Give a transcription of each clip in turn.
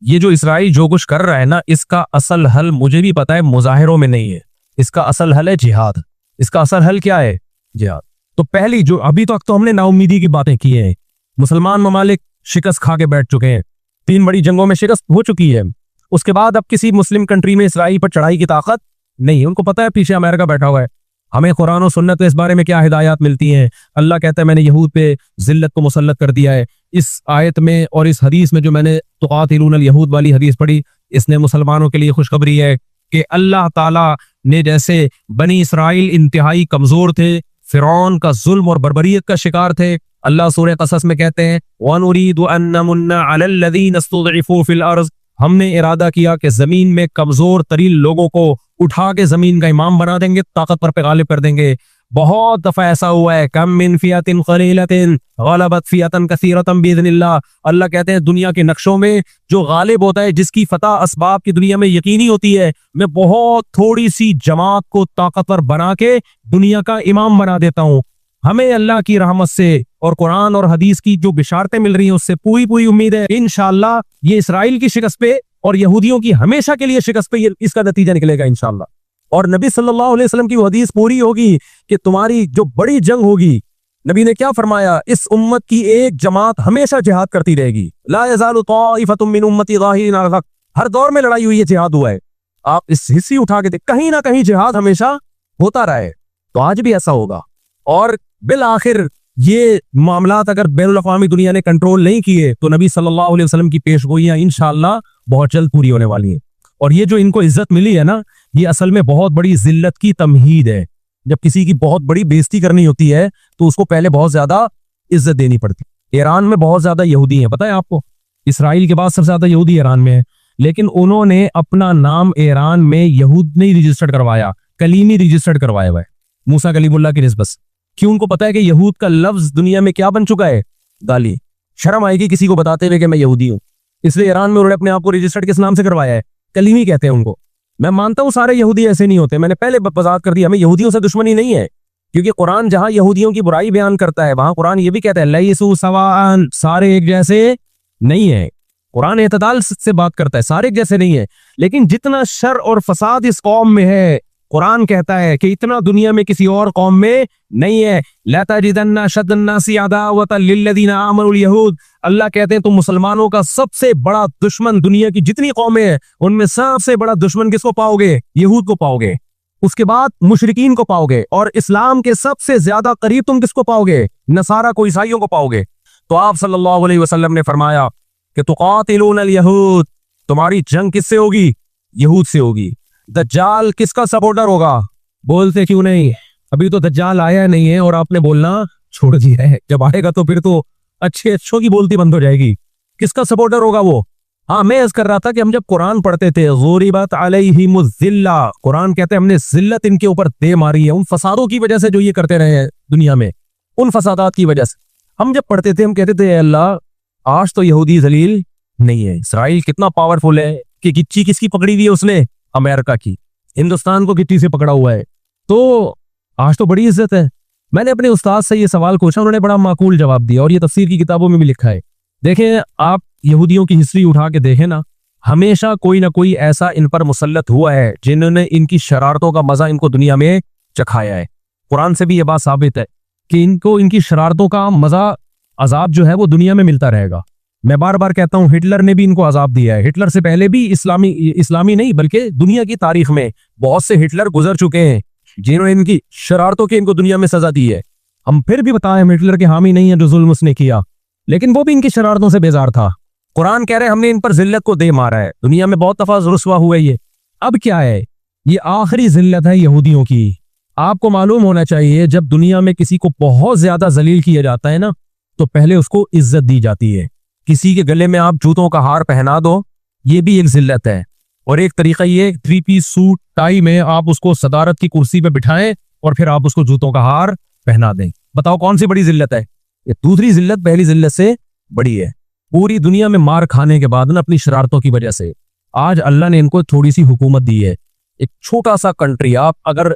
یہ جو اسرائیل جو کچھ کر رہا ہے نا، اس کا اصل حل مجھے بھی پتا ہے مظاہروں میں نہیں ہے، اس کا اصل حل ہے جہاد۔ اس کا اصل حل کیا ہے؟ جہاد۔ تو پہلی جو ابھی تک تو ہم نے نا امیدی کی باتیں کی ہیں، مسلمان ممالک شکست کھا کے بیٹھ چکے ہیں، 3 بڑی جنگوں میں شکست ہو چکی ہے، اس کے بعد اب کسی مسلم کنٹری میں اسرائیل پر چڑھائی کی طاقت نہیں ہے، ان کو پتا ہے پیچھے امریکہ بیٹھا ہوا ہے۔ ہمیں قرآن و سنت اس بارے میں کیا ہدایات ملتی ہیں؟ اللہ کہتا ہے میں نے یہود پہ ذلت کو مسلط کر دیا ہے۔ اس آیت میں اور اس حدیث میں جو میں نے تقاتلون الیہود والی حدیث پڑھی، اس نے مسلمانوں کے لیے خوشخبری ہے کہ اللہ تعالیٰ نے جیسے بنی اسرائیل انتہائی کمزور تھے، فرعون کا ظلم اور بربریت کا شکار تھے، اللہ سورہ قصص میں کہتے ہیں وَنُرِيدُ أَن نَّمُنَّ عَلَى الَّذِينَ اسْتُضْعِفُوا فِي الْأَرْضِ، ہم نے ارادہ کیا کہ زمین میں کمزور ترین لوگوں کو اٹھا کے زمین کا امام بنا دیں گے، طاقتور پہ غالب کر دیں گے۔ بہت دفعہ ایسا ہوا ہے، کم من فیۃ قلیلۃ غلبت فیۃ کثیرۃ باذن اللہ۔ اللہ کہتے ہیں دنیا کے نقشوں میں جو غالب ہوتا ہے، جس کی فتح اسباب کی دنیا میں یقینی ہوتی ہے، میں بہت تھوڑی سی جماعت کو طاقتور بنا کے دنیا کا امام بنا دیتا ہوں۔ ہمیں اللہ کی رحمت سے اور قرآن اور حدیث کی جو بشارتیں مل رہی ہیں اس سے پوری امید ہے انشاءاللہ یہ اسرائیل کی شکست پہ اور یہودیوں کی ہمیشہ کے لیے شکست پہ اس کا نتیجہ نکلے گا انشاءاللہ۔ اور نبی صلی اللہ علیہ وسلم کی وہ حدیث پوری ہوگی کہ تمہاری جو بڑی جنگ ہوگی، نبی نے کیا فرمایا؟ اس امت کی ایک جماعت ہمیشہ جہاد کرتی رہے گی، لا یزال طائفۃ من امتی ظاہرین علی الحق۔ ہر دور میں لڑائی ہوئی ہے، جہاد ہوا ہے، آپ اس حصے اٹھا کے دیکھ، کہیں نہ کہیں جہاد ہمیشہ ہوتا رہا ہے، تو آج بھی ایسا ہوگا۔ اور بالآخر یہ معاملات اگر بین الاقوامی دنیا نے کنٹرول نہیں کیے تو نبی صلی اللہ علیہ وسلم کی پیش گوئیاں انشاءاللہ بہت جلد پوری ہونے والی ہیں۔ اور یہ جو ان کو عزت ملی ہے نا، یہ اصل میں بہت بڑی ذلت کی تمہید ہے۔ جب کسی کی بہت بڑی بےزتی کرنی ہوتی ہے تو اس کو پہلے بہت زیادہ عزت دینی پڑتی ہے۔ ایران میں بہت زیادہ یہودی ہیں، پتہ ہے آپ کو، اسرائیل کے بعد سب سے زیادہ یہودی ایران میں ہے، لیکن انہوں نے اپنا نام ایران میں یہود نہیں رجسٹرڈ کروایا، کلیمی رجسٹرڈ کروایا ہوا ہے موسیٰ کلیم اللہ کی نسبت سے۔ کیوں؟ ان کو پتا ہے کہ یہود کا لفظ دنیا میں کیا بن چکا ہے؟ گالی۔ شرم آئے گی کسی کو بتاتے ہوئے کہ میں یہودی ہوں، اس لیے ایران میں انہوں نے اپنے آپ کو رجسٹرڈ کس نام سے کروایا ہے؟ کلیمی کہتے ہیں ان کو۔ میں مانتا ہوں سارے یہودی ایسے نہیں ہوتے، میں نے پہلے وضاحت کر دی، ہمیں یہودیوں سے دشمنی نہیں ہے، کیونکہ قرآن جہاں یہودیوں کی برائی بیان کرتا ہے وہاں قرآن یہ بھی کہتا ہے لیسوا سواء، سارے ایک جیسے نہیں ہیں۔ قرآن اعتدال سے بات کرتا ہے، سارے ایک جیسے نہیں ہیں، لیکن جتنا شر اور فساد اس قوم میں ہے قرآن کہتا ہے کہ اتنا دنیا میں کسی اور قوم میں نہیں ہے۔ لَتَجِدَنَّ أَشَدَّ النَّاسِ عَدَاوَةً لِلَّذِينَ آمَنُوا الْيَهُودَ، اللہ کہتے ہیں تو مسلمانوں کا سب سے بڑا دشمن دنیا کی جتنی قومیں ہیں ان میں سب سے بڑا دشمن کس کو پاؤ گے؟ یہود کو پاؤ گے، اس کے بعد مشرکین کو پاؤ گے، اور اسلام کے سب سے زیادہ قریب تم کس کو پاؤ گے؟ نصارہ کو، عیسائیوں کو پاؤ گے۔ تو آپ صلی اللہ علیہ وسلم نے فرمایا کہ تقاتلون الیہود، تمہاری جنگ کس سے ہوگی؟ یہود سے ہوگی۔ دجال کس کا سپورٹر ہوگا؟ بولتے کیوں نہیں؟ ابھی تو دجال آیا نہیں ہے اور آپ نے بولنا چھوڑ دیا ہے، جب آئے گا تو پھر تو اچھوں کی بولتی بند ہو جائے گی۔ کس کا سپورٹر ہوگا وہ؟ ہاں، میں عرض کر رہا تھا کہ ہم جب قرآن پڑھتے تھے غُرِبَتْ عَلَيْهِمُ الذِّلَّةُ، قرآن کہتے ہیں ہم نے ذلت ان کے اوپر دے ماری ہے، ان فسادوں کی وجہ سے جو یہ کرتے رہے ہیں دنیا میں، ان فسادات کی وجہ سے۔ ہم جب پڑھتے تھے ہم کہتے تھے اے اللہ آج تو یہودی ذلیل نہیں ہے، اسرائیل کتنا پاورفل ہے کہ گچی کس کی پکڑی ہوئی ہے اس نے؟ امریکہ کی۔ ہندوستان کو گچی سے پکڑا ہوا ہے، تو آج تو بڑی عزت ہے۔ میں نے اپنے استاد سے یہ سوال پوچھا، انہوں نے بڑا معقول جواب دیا، اور یہ تفسیر کی کتابوں میں بھی لکھا ہے۔ دیکھیں آپ یہودیوں کی ہسٹری اٹھا کے دیکھیں نا، ہمیشہ کوئی نہ کوئی ایسا ان پر مسلط ہوا ہے جنہوں نے ان کی شرارتوں کا مزہ ان کو دنیا میں چکھایا ہے۔ قرآن سے بھی یہ بات ثابت ہے کہ ان کو ان کی شرارتوں کا مزہ، عذاب جو ہے وہ دنیا میں ملتا رہے گا۔ میں بار بار کہتا ہوں ہٹلر نے بھی ان کو عذاب دیا ہے، ہٹلر سے پہلے بھی اسلامی نہیں بلکہ دنیا کی تاریخ میں بہت سے ہٹلر گزر چکے ہیں جنہوں نے ان کی شرارتوں کی ان کو دنیا میں سزا دی ہے۔ ہم پھر بھی بتائیں ہم ہٹلر کے حامی نہیں ہیں جو ظلم اس نے کیا، لیکن وہ بھی ان کی شرارتوں سے بیزار تھا۔ قرآن کہہ رہے ہم نے ان پر ذلت کو دے مارا ہے، دنیا میں بہت دفعہ رسوا ہوا ہے یہ۔ اب کیا ہے؟ یہ آخری ذلت ہے یہودیوں کی۔ آپ کو معلوم ہونا چاہیے جب دنیا میں کسی کو بہت زیادہ ذلیل کیا جاتا ہے نا تو پہلے اس کو عزت دی جاتی ہے۔ کسی کے گلے میں آپ جوتوں کا ہار پہنا دو، یہ بھی ایک ذلت ہے۔ اور ایک طریقہ یہ 3 پیس سوٹ ٹائی میں آپ اس کو صدارت کی کرسی پہ بٹھائیں اور پھر آپ اس کو جوتوں کا ہار پہنا دیں۔ بتاؤ کون سی بڑی ذلت ہے؟ یہ دوسری ذلت پہلی ذلت سے بڑی ہے۔ پوری دنیا میں مار کھانے کے بعد نا اپنی شرارتوں کی وجہ سے آج اللہ نے ان کو تھوڑی سی حکومت دی ہے۔ ایک چھوٹا سا کنٹری، آپ اگر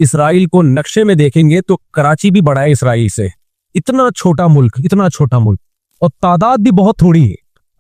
اسرائیل کو نقشے میں دیکھیں گے تو کراچی بھی بڑا ہے اسرائیل سے، اتنا چھوٹا ملک، اتنا چھوٹا ملک، اور تعداد بھی بہت تھوڑی ہے۔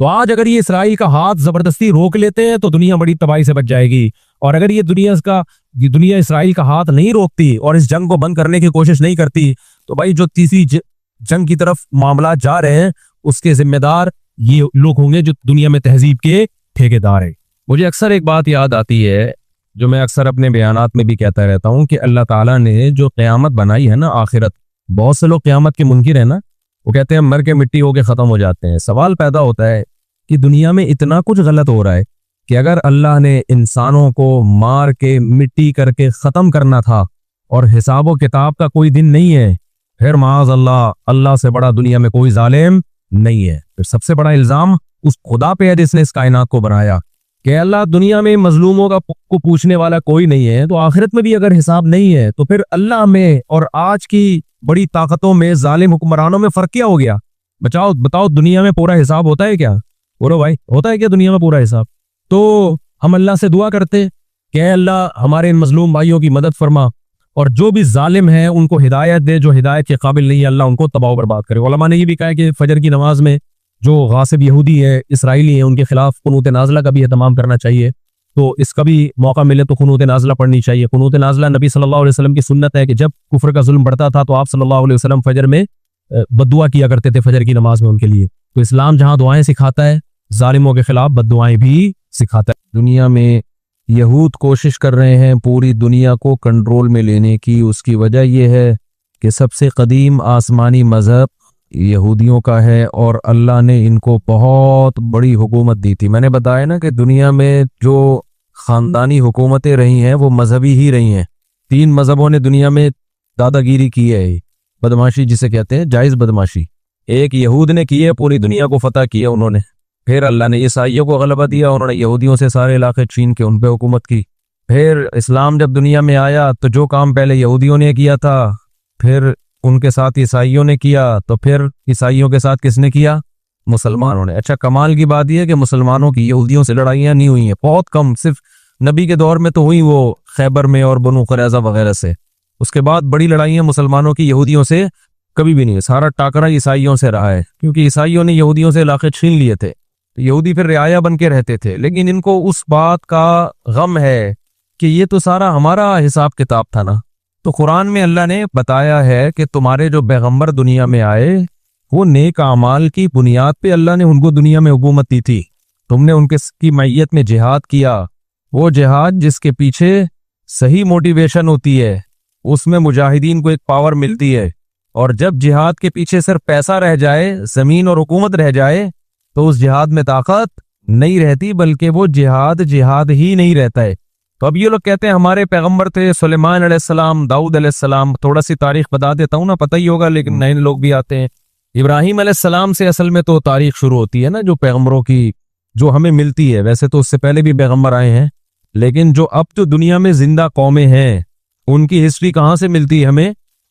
تو آج اگر یہ اسرائیل کا ہاتھ زبردستی روک لیتے ہیں تو دنیا بڑی تباہی سے بچ جائے گی، اور اگر یہ دنیا اسرائیل کا ہاتھ نہیں روکتی اور اس جنگ کو بند کرنے کی کوشش نہیں کرتی تو بھائی جو تیسری جنگ کی طرف معاملات جا رہے ہیں اس کے ذمہ دار یہ لوگ ہوں گے جو دنیا میں تہذیب کے ٹھیکیدار ہیں۔ مجھے اکثر ایک بات یاد آتی ہے جو میں اکثر اپنے بیانات میں بھی کہتا رہتا ہوں کہ اللہ تعالیٰ نے جو قیامت بنائی ہے نا، آخرت، بہت سے لوگ قیامت کے منکر ہیں نا، وہ کہتے ہیں مر کے مٹی ہو کے ختم ہو جاتے ہیں۔ سوال پیدا ہوتا ہے کہ دنیا میں اتنا کچھ غلط ہو رہا ہے کہ اگر اللہ نے انسانوں کو مار کے مٹی کر کے ختم کرنا تھا اور حساب و کتاب کا کوئی دن نہیں ہے، پھر معاذ اللہ سے بڑا دنیا میں کوئی ظالم نہیں ہے۔ پھر سب سے بڑا الزام اس خدا پہ ہے جس نے اس کائنات کو بنایا کہ اللہ دنیا میں مظلوموں کو پوچھنے والا کوئی نہیں ہے، تو آخرت میں بھی اگر حساب نہیں ہے تو پھر اللہ میں اور آج کی بڑی طاقتوں میں، ظالم حکمرانوں میں فرق کیا ہو گیا؟ بتاؤ دنیا میں پورا حساب ہوتا ہے کیا؟ بولو بھائی، ہوتا ہے کیا دنیا میں پورا حساب؟ تو ہم اللہ سے دعا کرتے کہ اے اللہ ہمارے ان مظلوم بھائیوں کی مدد فرما، اور جو بھی ظالم ہیں ان کو ہدایت دے، جو ہدایت کے قابل نہیں ہے اللہ ان کو تباہ و برباد کرے۔ علماء نے یہ بھی کہا کہ فجر کی نماز میں جو غاصب یہودی ہے، اسرائیلی ہیں، ان کے خلاف قنوت نازلہ کا بھی اہتمام کرنا چاہیے، تو اس کا بھی موقع ملے تو قنوت نازلہ پڑھنی چاہیے۔ قنوت نازلہ نبی صلی اللہ علیہ وسلم کی سنت ہے کہ جب کفر کا ظلم بڑھتا تھا تو آپ صلی اللہ علیہ وسلم فجر میں بد دعا کیا کرتے تھے فجر کی نماز میں ان کے لیے۔ تو اسلام جہاں دعائیں سکھاتا ہے، ظالموں کے خلاف بد دعائیں بھی سکھاتا ہے۔ دنیا میں یہود کوشش کر رہے ہیں پوری دنیا کو کنٹرول میں لینے کی، اس کی وجہ یہ ہے کہ سب سے قدیم آسمانی مذہب یہودیوں کا ہے، اور اللہ نے ان کو بہت بڑی حکومت دی تھی۔ میں نے بتایا نا کہ دنیا میں جو خاندانی حکومتیں رہی ہیں وہ مذہبی ہی رہی ہیں۔ 3 مذہبوں نے دنیا میں دادا گیری کی ہے، بدماشی جسے کہتے ہیں، جائز بدماشی۔ ایک یہود نے کی ہے، پوری دنیا کو فتح کیا انہوں نے، پھر اللہ نے عیسائیوں کو غلبہ دیا، انہوں نے یہودیوں سے سارے علاقے چھین کے ان پہ حکومت کی۔ پھر اسلام جب دنیا میں آیا تو جو کام پہلے یہودیوں نے کیا تھا پھر ان کے ساتھ عیسائیوں نے کیا، تو پھر عیسائیوں کے ساتھ کس نے کیا؟ مسلمانوں نے۔ اچھا، کمال کی بات یہ ہے کہ مسلمانوں کی یہودیوں سے لڑائیاں نہیں ہوئی ہیں، بہت کم، صرف نبی کے دور میں تو ہوئی وہ خیبر میں اور بنو قریظہ وغیرہ سے، اس کے بعد بڑی لڑائیاں مسلمانوں کی یہودیوں سے کبھی بھی نہیں ہے۔ سارا ٹاکرا عیسائیوں سے رہا ہے، کیونکہ عیسائیوں نے یہودیوں سے علاقے چھین لیے تھے، یہودی پھر رعایا بن کے رہتے تھے، لیکن ان کو اس بات کا غم ہے کہ یہ تو سارا ہمارا حساب کتاب تھا نا۔ تو قرآن میں اللہ نے بتایا ہے کہ تمہارے جو پیغمبر دنیا میں آئے وہ نیک اعمال کی بنیاد پہ اللہ نے ان کو دنیا میں حکومت دی تھی، تم نے ان کی معیت میں جہاد کیا، وہ جہاد جس کے پیچھے صحیح موٹیویشن ہوتی ہے، اس میں مجاہدین کو ایک پاور ملتی ہے، اور جب جہاد کے پیچھے صرف پیسہ رہ جائے، زمین اور حکومت رہ جائے، تو اس جہاد میں طاقت نہیں رہتی، بلکہ وہ جہاد ہی نہیں رہتا ہے۔ تو اب یہ لوگ کہتے ہیں ہمارے پیغمبر تھے سلیمان علیہ السلام، داؤد علیہ السلام، تھوڑا سی تاریخ بتا دیتا ہوں نا، پتہ ہی ہوگا لیکن نئے لوگ بھی آتے ہیں۔ ابراہیم علیہ السلام سے اصل میں تو تاریخ شروع ہوتی ہے نا، جو پیغمبروں کی جو ہمیں ملتی ہے، ویسے تو اس سے پہلے بھی پیغمبر آئے ہیں، لیکن جو اب تو دنیا میں زندہ قومیں ہیں ان کی ہسٹری کہاں سے ملتی ہے ہمیں؟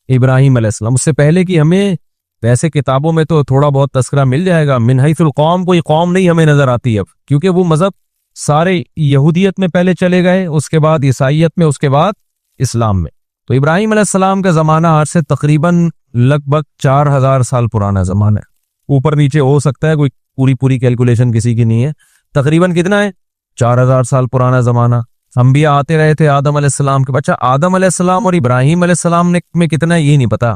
ابراہیم علیہ السلام۔ اس سے پہلے کی ہمیں ویسے کتابوں میں تو تھوڑا بہت تذکرہ مل جائے گا، من حیث القوم کوئی قوم نہیں ہمیں نظر آتی اب، کیونکہ وہ مذہب سارے یہودیت میں پہلے چلے گئے، اس کے بعد عیسائیت میں، اس کے بعد اسلام میں۔ تو ابراہیم علیہ السلام کا زمانہ آج سے تقریباً لگ بھگ 4000 سال پرانا زمانہ ہے، اوپر نیچے ہو سکتا ہے، کوئی پوری کیلکولیشن کسی کی نہیں ہے، تقریباً کتنا ہے؟ 4000 سال پرانا زمانہ۔ انبیاء آتے رہے تھے آدم علیہ السلام کے، بچہ آدم علیہ السلام اور ابراہیم علیہ السلام میں کتنا ہے یہ نہیں پتا،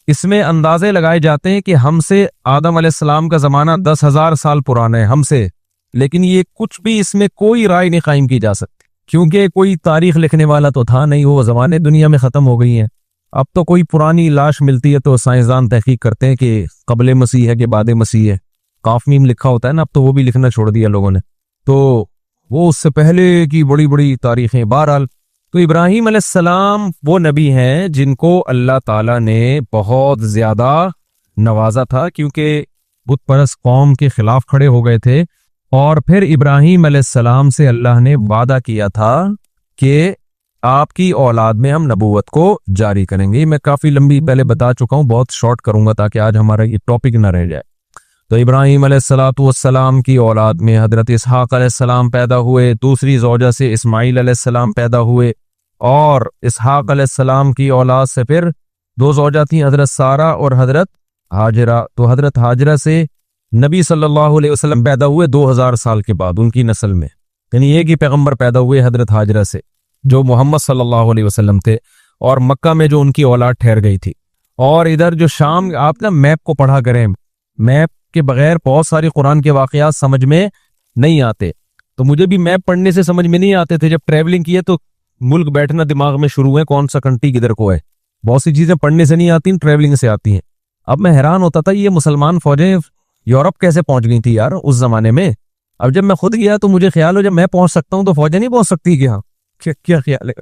اس میں اندازے لگائے جاتے ہیں کہ ہم سے آدم علیہ السلام کا زمانہ 10,000 سال پرانا ہے ہم سے، لیکن یہ کچھ بھی اس میں کوئی رائے نہیں قائم کی جا سکتی، کیونکہ کوئی تاریخ لکھنے والا تو تھا نہیں، وہ زمانے دنیا میں ختم ہو گئی ہیں۔ اب تو کوئی پرانی لاش ملتی ہے تو سائنسدان تحقیق کرتے ہیں کہ قبل مسیح ہے کہ بعد مسیح ہے، قاف میم لکھا ہوتا ہے نا، اب تو وہ بھی لکھنا چھوڑ دیا لوگوں نے، تو وہ اس سے پہلے کی بڑی بڑی تاریخیں۔ بہرحال تو ابراہیم علیہ السلام وہ نبی ہیں جن کو اللہ تعالیٰ نے بہت زیادہ نوازا تھا، کیونکہ بت پرست قوم کے خلاف کھڑے ہو گئے تھے، اور پھر ابراہیم علیہ السلام سے اللہ نے وعدہ کیا تھا کہ آپ کی اولاد میں ہم نبوت کو جاری کریں گے۔ میں کافی لمبی پہلے بتا چکا ہوں، بہت شارٹ کروں گا تاکہ آج ہمارا یہ ٹاپک نہ رہ جائے۔ تو ابراہیم علیہ السلام کی اولاد میں حضرت اسحاق علیہ السلام پیدا ہوئے، دوسری زوجہ سے اسماعیل علیہ السلام پیدا ہوئے، اور اسحاق علیہ السلام کی اولاد سے پھر 2 زوجہ تھیں، حضرت سارہ اور حضرت ہاجرہ۔ تو حضرت ہاجرہ سے نبی صلی اللہ علیہ وسلم پیدا ہوئے 2000 سال کے بعد ان کی نسل میں، یعنی ایک ہی پیغمبر پیدا ہوئے حضرت ہاجرہ سے جو محمد صلی اللہ علیہ وسلم تھے، اور مکہ میں جو ان کی اولاد ٹھہر گئی تھی. اور ادھر جو شام، آپ نا میپ کو پڑھا کریں، میپ کے بغیر بہت ساری قرآن کے واقعات سمجھ میں نہیں آتے. تو مجھے بھی میپ پڑھنے سے سمجھ میں نہیں آتے تھے، جب ٹریولنگ کیے تو ملک بیٹھنا دماغ میں شروع ہے، کون سا کنٹری کدھر کو ہے. بہت سی چیزیں پڑھنے سے نہیں آتی، ٹریولنگ سے آتی ہیں. اب میں حیران ہوتا تھا یہ مسلمان فوجیں یورپ کیسے پہنچ گئی تھی یار اس زمانے میں. اب جب میں خود گیا تو مجھے خیال ہو جب میں پہنچ سکتا ہوں تو فوجیں نہیں پہنچ سکتی کیا؟ کیا خیال ہے؟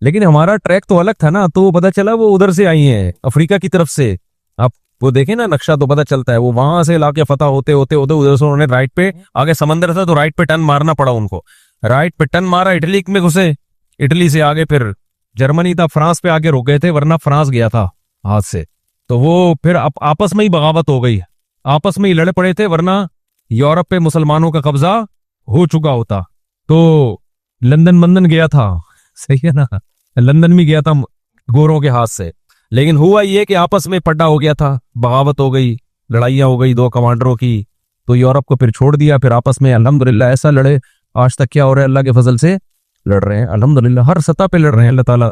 لیکن ہمارا ٹریک تو الگ تھا نا، تو پتہ چلا وہ ادھر سے آئی ہیں افریقہ کی طرف سے. آپ وہ دیکھیں نا نقشہ تو پتہ چلتا ہے، وہ وہاں سے علاقے فتح ہوتے ہوتے ہوتے ادھر سے انہوں نے رائٹ پہ، آگے سمندر تھا تو رائٹ پہ ٹرن مارنا پڑا ان کو، رائٹ پہ ٹرن مارا، اٹلی میں گھسے، اٹلی سے آگے پھر جرمنی تھا، فرانس پہ آگے رک گئے تھے ورنہ فرانس گیا تھا ہاتھ سے. تو وہ پھر آپس میں ہی بغاوت ہو گئی، آپس میں ہی لڑے پڑے تھے، ورنہ یورپ پہ مسلمانوں کا قبضہ ہو چکا ہوتا. تو لندن گیا تھا، صحیح ہے نا، لندن بھی گیا تھا گوروں کے ہاتھ سے. لیکن ہوا یہ کہ آپس میں پڈا ہو گیا تھا، بغاوت ہو گئی، لڑائیاں ہو گئی دو کمانڈروں کی. تو یورپ کو پھر چھوڑ دیا، پھر آپس میں الحمدللہ ایسا لڑے. آج تک کیا ہو رہا ہے؟ اللہ کے فضل سے لڑ رہے ہیں الحمدللہ، ہر سطح پہ لڑ رہے ہیں. اللہ تعالیٰ،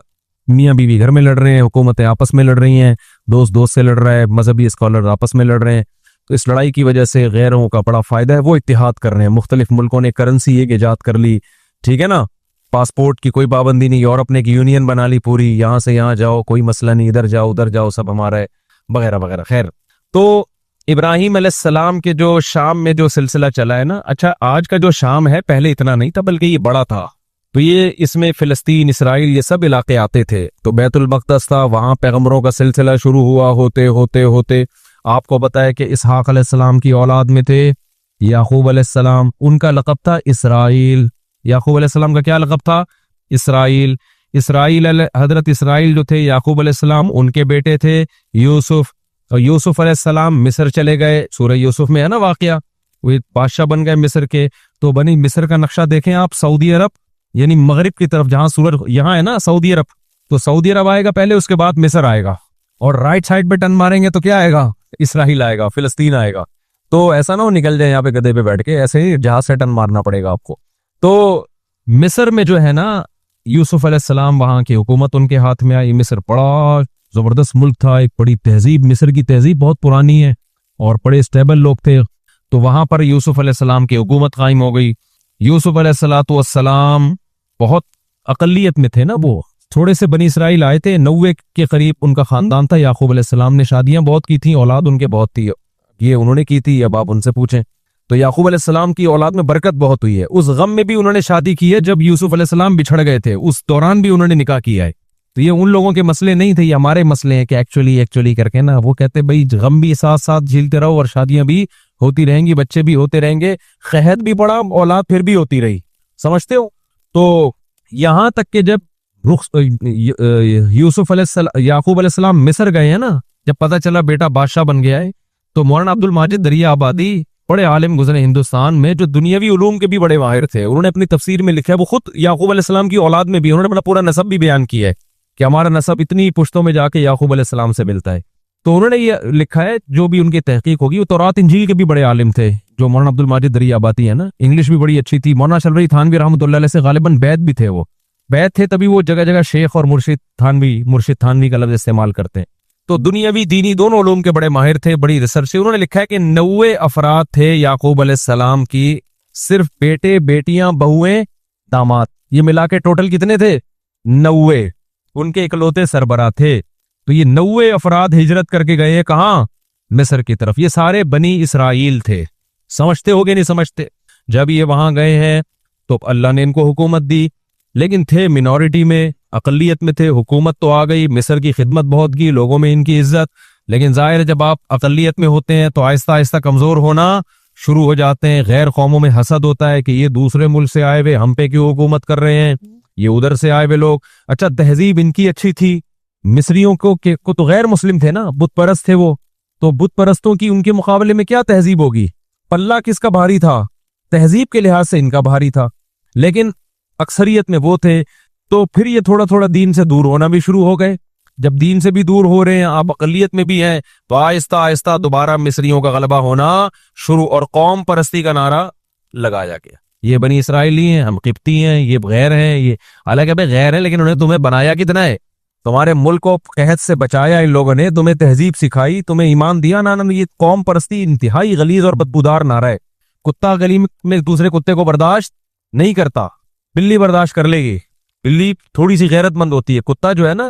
میاں بیوی گھر میں لڑ رہے ہیں، حکومتیں آپس میں لڑ رہی ہیں، دوست سے لڑ رہا ہے، مذہبی اسکالر آپس میں لڑ رہے ہیں. تو اس لڑائی کی وجہ سے غیروں کا بڑا فائدہ ہے، وہ اتحاد کر رہے ہیں. مختلف ملکوں نے کرنسی ایک ایجاد کر لی، ٹھیک ہے نا، پاسپورٹ کی کوئی پابندی نہیں، یورپ نے ایک یونین بنا لی پوری، یہاں سے یہاں جاؤ کوئی مسئلہ نہیں، ادھر جاؤ ادھر جاؤ سب ہمارا ہے، وغیرہ وغیرہ. خیر، تو ابراہیم علیہ السلام کے جو شام میں جو سلسلہ چلا ہے نا، اچھا آج کا جو شام ہے پہلے اتنا نہیں تھا بلکہ یہ بڑا تھا. تو یہ اس میں فلسطین، اسرائیل، یہ سب علاقے آتے تھے. تو بیت المقدس تھا، وہاں پیغمبروں کا سلسلہ شروع ہوا، ہوتے ہوتے ہوتے آپ کو بتایا کہ اسحاق علیہ السلام کی اولاد میں تھے یعقوب علیہ السلام، ان کا لقب تھا اسرائیل. یعقوب علیہ السلام کا کیا لقب تھا؟ اسرائیل. حضرت اسرائیل جو تھے یعقوب علیہ السلام، ان کے بیٹے تھے یوسف. اور یوسف علیہ السلام مصر چلے گئے، سورہ یوسف میں ہے نا واقعہ، وہ بادشاہ بن گئے مصر کے. تو بنی مصر کا نقشہ دیکھیں آپ، سعودی عرب یعنی مغرب کی طرف، جہاں سورج یہاں ہے نا سعودی عرب، تو سعودی عرب آئے گا پہلے، اس کے بعد مصر آئے گا، اور رائٹ سائڈ پہ ٹرن ماریں گے تو کیا آئے گا؟ اسرائیل آئے گا، فلسطین آئے گا. تو ایسا نہ ہو نکل جائے یہاں پہ گدھے پہ بیٹھ کے، ایسے ہی جہاز سے ٹرن مارنا پڑے گا آپ کو. تو مصر میں جو ہے نا یوسف علیہ السلام، وہاں کی حکومت ان کے ہاتھ میں آئی. مصر بڑا زبردست ملک تھا، ایک بڑی تہذیب، مصر کی تہذیب بہت پرانی ہے اور بڑے اسٹیبل لوگ تھے. تو وہاں پر یوسف علیہ السلام کی حکومت قائم ہو گئی. یوسف علیہ السلام بہت اقلیت میں تھے نا، وہ تھوڑے سے بنی اسرائیل آئے تھے، 90 کے قریب ان کا خاندان تھا. یعقوب علیہ السلام نے شادیاں بہت کی تھیں، اولاد ان کے بہت تھی، یہ انہوں نے کی تھی، اب آپ ان سے پوچھیں. تو یعقوب علیہ السلام کی اولاد میں برکت بہت ہوئی ہے. اس غم میں بھی انہوں نے شادی کی ہے جب یوسف علیہ السلام بچھڑ گئے تھے، اس دوران بھی انہوں نے نکاح کیا ہے. تو یہ ان لوگوں کے مسئلے نہیں تھے، یہ ہمارے مسئلے ہیں کہ ایکچولی کر کے نا، وہ کہتے بھائی غم بھی ساتھ ساتھ جھیلتے رہو اور شادیاں بھی ہوتی رہیں گی، بچے بھی ہوتے رہیں گے، قحط بھی پڑا، اولاد پھر بھی ہوتی رہی، سمجھتے ہو. تو یہاں تک کہ جب یعقوب علیہ السلام مصر گئے ہیں نا، جب پتہ چلا بیٹا بادشاہ بن گیا ہے، تو مولانا عبد الماجد دریا آبادی بڑے عالم گزرے ہندوستان میں، جو دنیاوی علوم کے بھی بڑے ماہر تھے. انہوں نے اپنی تفسیر میں لکھا ہے، وہ خود یعقوب علیہ السلام کی اولاد میں بھی انہوں نے اپنا پورا نسب بھی بیان کیا ہے کہ ہمارا نسب اتنی پشتوں میں جا کے یعقوب علیہ السلام سے ملتا ہے. تو انہوں نے یہ لکھا ہے، جو بھی ان کی تحقیق ہوگی، وہ تورات انجیل کے بھی بڑے عالم تھے، جو مولانا عبد الماجد دریا آبادی ہے نا، انگلش بھی بڑی اچھی تھی. مولانا شلوی تھانوی رحمۃ اللہ علیہ سے غالباً بیعت بھی تھے، وہ بیعت تھے، تبھی وہ جگہ جگہ شیخ اور مرشد تھانوی کا لفظ استعمال کرتے ہیں. تو دنیاوی دینی دونوں علوم کے بڑے ماہر تھے، بڑی ریسرچ سے. انہوں نے لکھا ہے کہ 90 افراد تھے یعقوب علیہ السلام کی، صرف بیٹے، بیٹیاں، بہویں، داماد، یہ ملا کے ٹوٹل کتنے تھے؟ 90. ان کے اکلوتے سربراہ تھے. تو یہ 90 افراد ہجرت کر کے گئے کہاں؟ مصر کی طرف. یہ سارے بنی اسرائیل تھے، سمجھتے ہو گے نہیں سمجھتے؟ جب یہ وہاں گئے ہیں تو اللہ نے ان کو حکومت دی، لیکن تھے منورٹی میں، اقلیت میں تھے. حکومت تو آ گئی، مصر کی خدمت بہت کی، لوگوں میں ان کی عزت، لیکن ظاہر ہے جب آپ اقلیت میں ہوتے ہیں تو آہستہ آہستہ کمزور ہونا شروع ہو جاتے ہیں. غیر قوموں میں حسد ہوتا ہے کہ یہ دوسرے ملک سے آئے ہوئے ہم پہ کیوں حکومت کر رہے ہیں، یہ ادھر سے آئے ہوئے لوگ. اچھا تہذیب ان کی اچھی تھی، مصریوں کو تو غیر مسلم تھے نا، بت پرست تھے وہ، تو بت پرستوں کی ان کے مقابلے میں کیا تہذیب ہوگی؟ پلہ کس کا بھاری تھا؟ تہذیب کے لحاظ سے ان کا بھاری تھا، لیکن اکثریت میں وہ تھے. تو پھر یہ تھوڑا تھوڑا دین سے دور ہونا بھی شروع ہو گئے. جب دین سے بھی دور ہو رہے ہیں، آپ اقلیت میں بھی ہیں، تو آہستہ آہستہ دوبارہ مصریوں کا غلبہ ہونا شروع، اور قوم پرستی کا نعرہ لگایا گیا۔ یہ بنی اسرائیلی ہیں، ہم قبطی ہیں، یہ غیر ہیں، یہ حالانکہ بھائی غیر ہیں، لیکن انہیں تمہیں بنایا کتنا ہے؟ تمہارے ملک کو قحط سے بچایا ان لوگوں نے، تمہیں تہذیب سکھائی، تمہیں ایمان دیا نا۔ یہ قوم پرستی انتہائی غلیظ اور بدبودار نعرہ ہے۔ کتا گلی میں دوسرے کتے کو برداشت نہیں کرتا، بلی برداشت کر لے گی، بلی تھوڑی سی غیرت مند ہوتی ہے، کتا جو ہے نا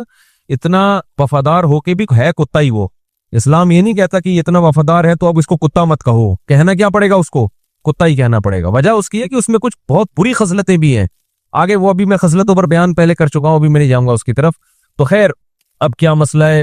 اتنا وفادار ہو کے بھی ہے کتا ہی وہ۔ اسلام یہ نہیں کہتا کہ یہ اتنا وفادار ہے تو اب اس کو کتا مت کہو، کہنا کیا پڑے گا اس کو؟ کتا ہی کہنا پڑے گا۔ وجہ اس کی ہے کہ اس میں کچھ بہت بری خصلتیں بھی ہیں، آگے وہ ابھی میں خصلتوں پر بیان پہلے کر چکا ہوں، ابھی میں نہیں جاؤں گا اس کی طرف۔ تو خیر اب کیا مسئلہ ہے؟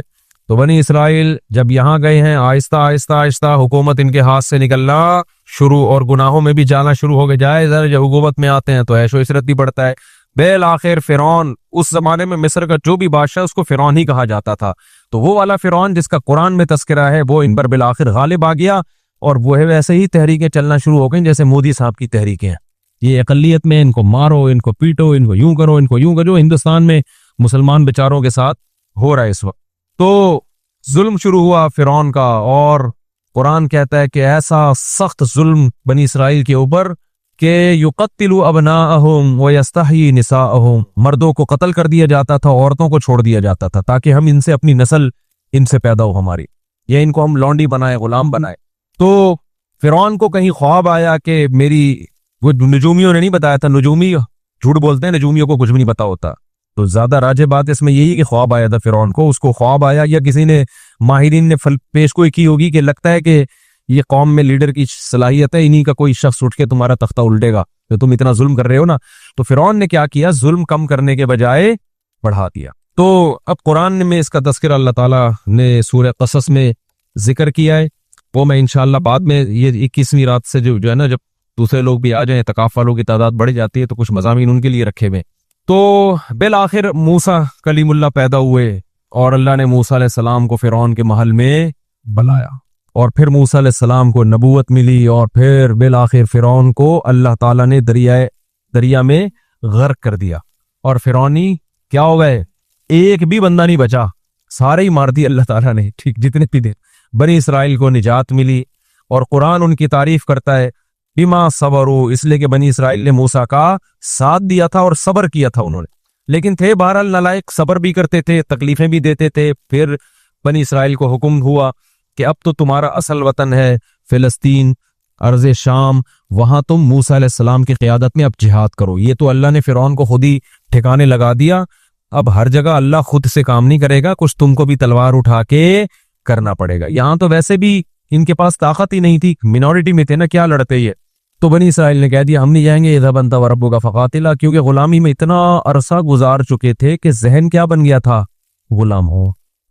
تو بنی اسرائیل جب یہاں گئے ہیں، آہستہ آہستہ آہستہ حکومت ان کے ہاتھ سے نکلنا شروع، اور گناہوں میں بھی جانا شروع ہو گئے۔ جائے ذرا جب حکومت میں آتے ہیں تو عیش و عشرت بھی بڑھتا ہے۔ بالآخر فرعون، اس زمانے میں مصر کا جو بھی بادشاہ اس کو فرعون ہی کہا جاتا تھا، تو وہ والا فرعون جس کا قرآن میں تذکرہ ہے وہ ان پر بالآخر غالب آ گیا، اور وہ ہے ویسے ہی تحریکیں چلنا شروع ہو گئیں جیسے مودی صاحب کی تحریکیں ہیں۔ یہ اقلیت میں ان کو مارو، ان کو پیٹو، ان کو یوں کرو، ان کو یوں کرو، ہندوستان میں مسلمان بیچاروں کے ساتھ ہو رہا ہے اس وقت۔ تو ظلم شروع ہوا فرعون کا، اور قرآن کہتا ہے کہ ایسا سخت ظلم بنی اسرائیل کے اوپر کہ یقتل ابناءہم ویستحیی نساءہم، مردوں کو قتل کر دیا جاتا تھا، عورتوں کو چھوڑ دیا جاتا تھا، تاکہ ہم ان سے اپنی نسل ان سے پیدا ہو ہماری، یا ان کو ہم لونڈی بنائے، غلام بنائے۔ تو فرعون کو کہیں خواب آیا کہ میری، وہ نجومیوں نے نہیں بتایا تھا، نجومی جھوٹ بولتے ہیں، نجومیوں کو کچھ بھی نہیں پتا ہوتا، تو زیادہ راجع بات اس میں یہی کہ خواب آیا تھا فرعون کو، اس کو خواب آیا یا کسی نے ماہرین نے پیش گوئی کی ہوگی کہ لگتا ہے کہ یہ قوم میں لیڈر کی صلاحیت ہے، انہی کا کوئی شخص اٹھ کے تمہارا تختہ الٹے گا تو تم اتنا ظلم کر رہے ہو نا۔ تو فرعون نے کیا کیا؟ ظلم کم کرنے کے بجائے بڑھا دیا۔ تو اب قرآن میں اس کا تذکرہ اللہ تعالیٰ نے سورہ قصص میں ذکر کیا ہے، وہ میں انشاءاللہ بعد میں، یہ 21ویں رات سے جو ہے نا، جب دوسرے لوگ بھی آ جائیں، اعتکاف والوں کی تعداد بڑھ جاتی ہے، تو کچھ مضامین ان کے لیے رکھے ہوئے۔ تو بالآخر موسیٰ کلیم اللہ پیدا ہوئے، اور اللہ نے موسیٰ علیہ السلام کو فرعون کے محل میں بلایا، اور پھر موسیٰ علیہ السلام کو نبوت ملی، اور پھر بالآخر فرعون کو اللہ تعالیٰ نے دریا میں غرق کر دیا، اور فرعونی کیا ہو گئے؟ ایک بھی بندہ نہیں بچا، سارے ہی مار دی اللہ تعالیٰ نے، ٹھیک جتنے بھی تھے۔ بنی اسرائیل کو نجات ملی، اور قرآن ان کی تعریف کرتا ہے بما صبروا، اس لیے کہ بنی اسرائیل نے موسیٰ کا ساتھ دیا تھا اور صبر کیا تھا انہوں نے، لیکن تھے بہرحال نالائق، صبر بھی کرتے تھے، تکلیفیں بھی دیتے تھے۔ پھر بنی اسرائیل کو حکم ہوا کہ اب تو تمہارا اصل وطن ہے فلسطین، ارض شام، وہاں تم موسیٰ علیہ السلام کی قیادت میں اب جہاد کرو۔ یہ تو اللہ نے فرعون کو خود ہی ٹھکانے لگا دیا، اب ہر جگہ اللہ خود سے کام نہیں کرے گا، کچھ تم کو بھی تلوار اٹھا کے کرنا پڑے گا۔ یہاں تو ویسے بھی ان کے پاس طاقت ہی نہیں تھی، منورٹی میں تھے نا، کیا لڑتے یہ؟ تو بنی اسرائیل نے کہہ دیا ہم نہیں جائیں گے، اذهب انت وربک فقاتلا، کیونکہ غلامی میں اتنا عرصہ گزار چکے تھے کہ ذہن کیا بن گیا تھا؟ غلام ہو۔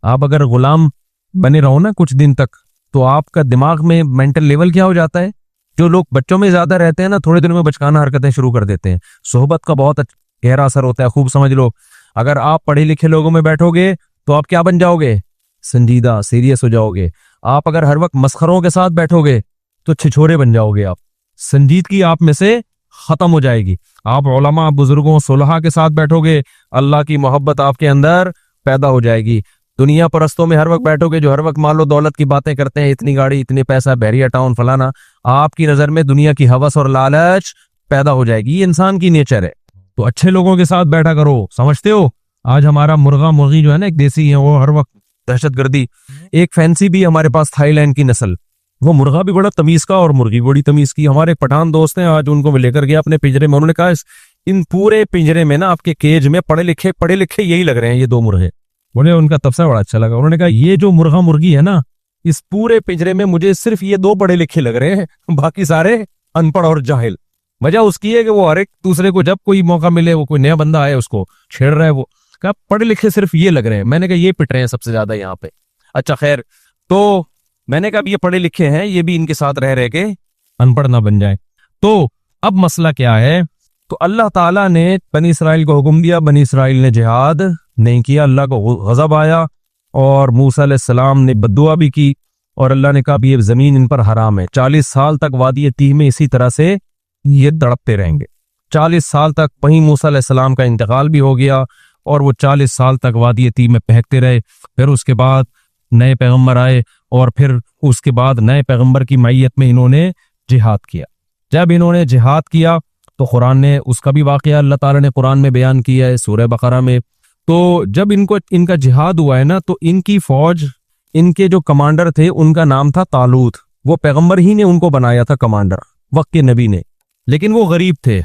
آپ اگر غلام بنے رہو نا کچھ دن تک، تو آپ کا دماغ میں مینٹل لیول کیا ہو جاتا ہے؟ جو لوگ بچوں میں زیادہ رہتے ہیں نا، تھوڑے دن میں بچکانہ حرکتیں شروع کر دیتے ہیں۔ صحبت کا بہت گہرا اثر ہوتا ہے، خوب سمجھ لو۔ اگر آپ پڑھے لکھے لوگوں میں بیٹھو گے تو آپ کیا بن جاؤ گے؟ سنجیدہ، سیریس ہو جاؤ گے۔ آپ اگر ہر وقت مسخروں کے ساتھ بیٹھو گے تو چھچھورے بن جاؤ گے، آپ سنجیدگی آپ میں سے ختم ہو جائے گی۔ آپ علماء، بزرگوں، صلحاء کے ساتھ بیٹھو گے، اللہ کی محبت آپ کے اندر پیدا ہو جائے گی۔ دنیا پرستوں میں ہر وقت بیٹھو گے جو ہر وقت مال و دولت کی باتیں کرتے ہیں، اتنی گاڑی، اتنے پیسہ، بحریہ ٹاؤن، فلانا، آپ کی نظر میں دنیا کی ہوس اور لالچ پیدا ہو جائے گی۔ یہ انسان کی نیچر ہے۔ تو اچھے لوگوں کے ساتھ بیٹھا کرو، سمجھتے ہو؟ آج ہمارا مرغا مرغی جو ہے نا، ایک دیسی ہے، وہ ہر وقت دہشت گردی، ایک فینسی بھی ہمارے پاس تھائی لینڈ کی نسل، وہ مرغا بھی بڑا تمیز کا اور مرغی بڑی تمیز کی۔ ہمارے پٹھان دوست ہیں، آج ان کو میں لے کر گیا اپنے پنجرے میں، انہوں نے کہا ان پورے پنجرے میں نا، آپ کے کیج میں پڑھے لکھے یہی لگ رہے ہیں، یہ دو مرغے۔ بولے ان کا تبصرہ بڑا اچھا لگا، انہوں نے کہا یہ جو مرغا مرغی ہے نا، اس پورے پنجرے میں مجھے صرف یہ دو پڑھے لکھے لگ رہے ہیں، باقی سارے ان پڑھ اور جاہل۔ وجہ اس کی ہے کہ وہ ہر ایک دوسرے کو جب کوئی موقع ملے، وہ کوئی نیا بندہ آئے اس کو چھیڑ رہا ہے، وہ کہا پڑھے لکھے صرف یہ لگ رہے ہیں۔ میں نے کہا یہ پٹ رہے ہیں سب سے زیادہ یہاں پہ۔ اچھا خیر، تو میں نے کہا یہ پڑھے لکھے ہیں، یہ بھی ان کے ساتھ رہ کے ان پڑھ نہ بن جائے۔ تو اب مسئلہ کیا ہے؟ تو اللہ تعالیٰ نے بنی اسرائیل کو حکم دیا، بنی اسرائیل نے جہاد نہیں کیا، اللہ کو غضب آیا، اور موسیٰ علیہ السلام نے بددعا بھی کی، اور اللہ نے کہا یہ زمین ان پر حرام ہے۔ 40 سال تک وادی تیہ میں اسی طرح سے یہ تڑپتے رہیں گے، 40 سال تک۔ وہیں موسیٰ علیہ السلام کا انتقال بھی ہو گیا، اور وہ 40 سال تک وادی تی میں بہکتے رہے. پھر اس کے بعد نئے پیغمبر آئے اور پھر اس کے بعد نئے پیغمبر کی معیت میں انہوں نے جہاد کیا. جب انہوں نے جہاد کیا تو قرآن نے اس کا بھی واقعہ اللہ تعالیٰ نے قرآن میں بیان کیا ہے سورہ بقرہ میں. تو جب ان کا جہاد ہوا ہے نا تو ان کی فوج، ان کے جو کمانڈر تھے ان کا نام تھا طالوت. وہ پیغمبر ہی نے ان کو بنایا تھا کمانڈر، وقت کے نبی نے، لیکن وہ غریب تھے.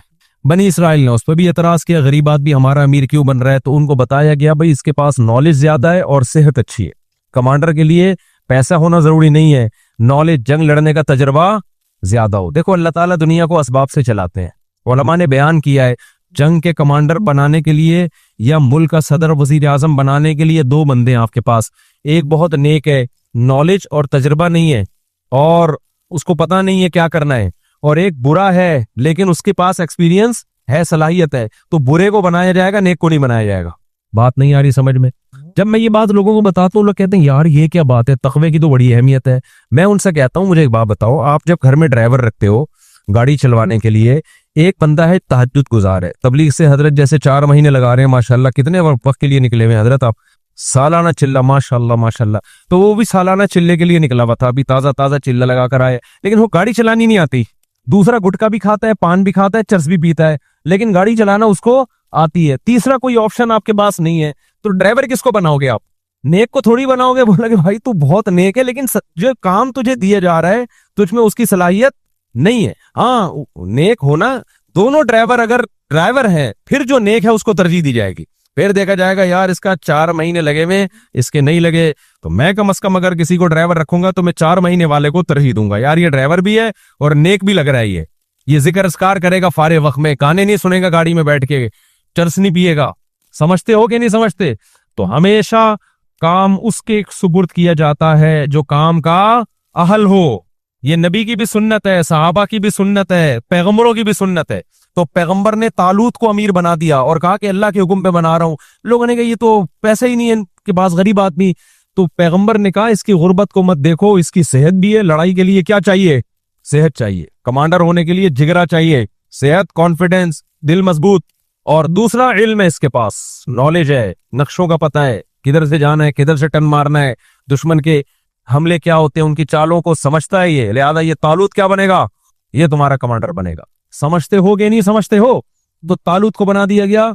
بنی اسرائیل نے اس پہ بھی اعتراض کیا، غریب آدمی ہمارا امیر کیوں بن رہا ہے؟ تو ان کو بتایا گیا بھائی اس کے پاس نالج زیادہ ہے اور صحت اچھی ہے. کمانڈر کے لیے پیسہ ہونا ضروری نہیں ہے، نالج، جنگ لڑنے کا تجربہ زیادہ ہو. دیکھو اللہ تعالیٰ دنیا کو اسباب سے چلاتے ہیں. علماء نے بیان کیا ہے جنگ کے کمانڈر بنانے کے لیے یا ملک کا صدر وزیر اعظم بنانے کے لیے 2 بندے ہیں آپ کے پاس. ایک بہت نیک ہے، نالج اور تجربہ نہیں ہے اور اس کو پتہ نہیں ہے کیا کرنا ہے، اور ایک برا ہے لیکن اس کے پاس ایکسپیرینس ہے، صلاحیت ہے. تو برے کو بنایا جائے گا، نیک کو نہیں بنایا جائے گا. بات نہیں آ رہی سمجھ میں؟ جب میں یہ بات لوگوں کو بتاتا ہوں لوگ کہتے ہیں یار یہ کیا بات ہے، تقوی کی تو بڑی اہمیت ہے. میں ان سے کہتا ہوں مجھے ایک بات بتاؤ، آپ جب گھر میں ڈرائیور رکھتے ہو گاڑی چلوانے کے لیے، ایک بندہ ہے تہجد گزار ہے، تبلیغ سے حضرت جیسے 4 مہینے لگا رہے ہیں ماشاءاللہ، کتنے وقت کے لیے نکلے ہوئے حضرت آپ؟ سالانہ چلہ، ماشاءاللہ ماشاءاللہ. تو وہ بھی سالانہ چلے کے لیے نکلا ہوا تھا، ابھی تازہ تازہ چلہ لگا کر آئے، لیکن وہ گاڑی چلانی نہیں آتی. دوسرا گٹکا بھی کھاتا ہے، پان بھی کھاتا ہے، چرس بھی پیتا ہے، لیکن گاڑی چلانا اس کو آتی ہے. تیسرا کوئی آپشن آپ کے پاس نہیں ہے. تو ڈرائیور کس کو بناؤ گے آپ؟ نیک کو تھوڑی بناؤ گے. بولا کہ بھائی تو بہت نیک ہے لیکن جو کام تجھے دیا جا رہا ہے تجھ میں اس کی صلاحیت نہیں ہے. ہاں نیک ہونا، دونوں ڈرائیور اگر ڈرائیور ہیں پھر جو نیک ہے اس کو ترجیح دی جائے گی. پھر دیکھا جائے گا یار اس کا 4 مہینے لگے ہوئے، اس کے نہیں لگے، تو میں کم از کم اگر کسی کو ڈرائیور رکھوں گا تو میں 4 مہینے والے کو ترجیح دوں گا. یار یہ ڈرائیور بھی ہے اور نیک بھی لگ رہا ہے، یہ ذکر اذکار کرے گا فارغ وقت میں، گانے نہیں سنے گا گاڑی میں بیٹھ کے، چرس نہیں پیے گا. سمجھتے ہو کہ نہیں سمجھتے؟ تو ہمیشہ کام اس کے سپرد کیا جاتا ہے جو کام کا اہل ہو. یہ نبی کی بھی سنت ہے، صحابہ کی بھی سنت ہے، پیغمبروں کی بھی سنت ہے. تو پیغمبر نے طالوت کو امیر بنا دیا اور کہا کہ اللہ کے حکم پہ بنا رہا ہوں. لوگوں نے کہا یہ تو پیسے ہی نہیں ہے ان کے پاس، غریب آدمی. تو پیغمبر نے کہا اس کی غربت کو مت دیکھو، اس کی صحت بھی ہے. لڑائی کے لیے کیا چاہیے؟ صحت چاہیے. کمانڈر ہونے کے لیے جگرا چاہیے، صحت، کانفیڈنس، دل مضبوط. اور دوسرا علم ہے، اس کے پاس نالج ہے، نقشوں کا پتہ ہے، کدھر سے جانا ہے، کدھر سے ٹن مارنا ہے، دشمن کے حملے کیا ہوتے ہیں ان کی چالوں کو سمجھتا ہے یہ. لہذا یہ طالوت کیا بنے گا؟ یہ تمہارا کمانڈر بنے گا. سمجھتے ہو کہ نہیں سمجھتے ہو؟ تو طالوت کو بنا دیا گیا،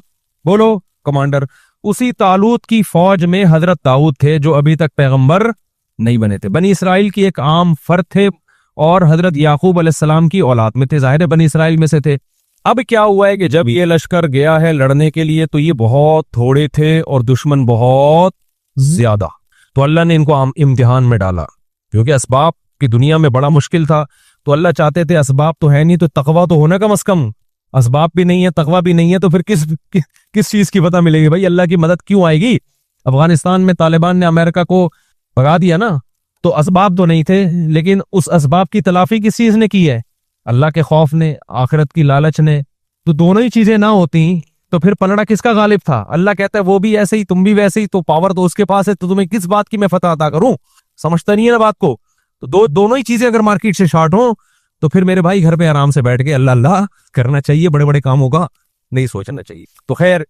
بولو، کمانڈر. اسی طالوت کی فوج میں حضرت داؤد تھے جو ابھی تک پیغمبر نہیں بنے تھے. بنی اسرائیل کی ایک عام فرد تھے اور حضرت یعقوب علیہ السلام کی اولاد میں تھے، ظاہر ہے بنی اسرائیل میں سے تھے. اب کیا ہوا ہے کہ جب یہ لشکر گیا ہے لڑنے کے لیے تو یہ بہت تھوڑے تھے اور دشمن بہت زیادہ. تو اللہ نے ان کو امتحان میں ڈالا کیونکہ اسباب کی دنیا میں بڑا مشکل تھا. تو اللہ چاہتے تھے اسباب تو ہے نہیں تو تقویٰ تو ہونا کم از کم. اسباب بھی نہیں ہے، تقویٰ بھی نہیں ہے، تو پھر کس چیز کی پتہ ملے گی بھائی؟ اللہ کی مدد کیوں آئے گی؟ افغانستان میں طالبان نے امریکہ کو بھگا دیا نا، تو اسباب تو نہیں تھے، لیکن اس اسباب کی تلافی کس چیز نے کی ہے؟ اللہ کے خوف نے، آخرت کی لالچ نے. تو دونوں ہی چیزیں نہ ہوتی تو پھر پلڑا کس کا غالب تھا؟ اللہ کہتا ہے وہ بھی ایسے ہی، تم بھی ویسے ہی، تو پاور تو اس کے پاس ہے، تو تمہیں کس بات کی میں فتح عطا کروں؟ سمجھتا نہیں ہے نا بات کو. تو دونوں ہی چیزیں اگر مارکیٹ سے شارٹ ہوں تو پھر میرے بھائی گھر پہ آرام سے بیٹھ کے اللہ اللہ کرنا چاہیے، بڑے بڑے کاموں کا نہیں سوچنا چاہیے. تو خیر